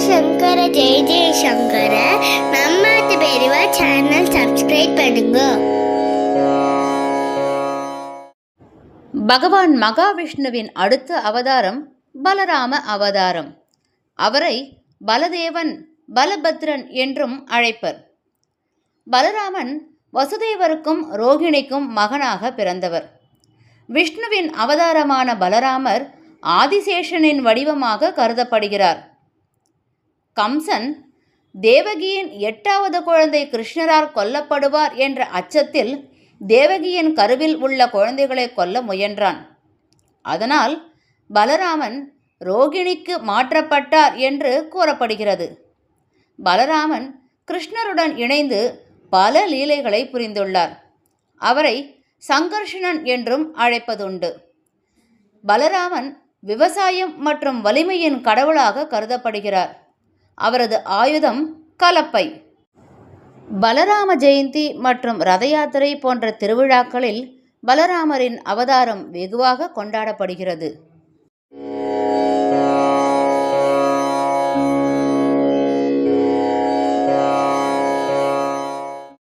சங்கர ஜெய ஜெய சங்கர. நம்ம பெரியவா channel subscribe பண்ணுங்க. பகவான் மகாவிஷ்ணுவின் அடுத்த அவதாரம் பலராம அவதாரம். அவரை பலதேவன், பலபத்ரன் என்றும் அழைப்பர். பலராமன் வசுதேவருக்கும் ரோகிணிக்கும் மகனாக பிறந்தவர். விஷ்ணுவின் அவதாரமான பலராமர் ஆதிசேஷனின் வடிவமாக கருதப்படுகிறார். கம்சன் தேவகியின் 8வது குழந்தை கிருஷ்ணரால் கொல்லப்படுவார் என்ற அச்சத்தில் தேவகியின் கருவில் உள்ள குழந்தைகளை கொல்ல முயன்றான். அதனால் பலராமன் ரோகிணிக்கு மாற்றப்பட்டார் என்று கூறப்படுகிறது. பலராமன் கிருஷ்ணருடன் இணைந்து பல லீலைகளை புரிந்துள்ளார். அவரை சங்கர்ஷணன் என்றும் அழைப்பதுண்டு. பலராமன் விவசாயம் மற்றும் வலிமையின் கடவுளாக கருதப்படுகிறார். அவரது ஆயுதம் கலப்பை. பலராம ஜெயந்தி மற்றும் ரத யாத்திரை போன்ற திருவிழாக்களில் பலராமரின் அவதாரம் வெகுவாக கொண்டாடப்படுகிறது.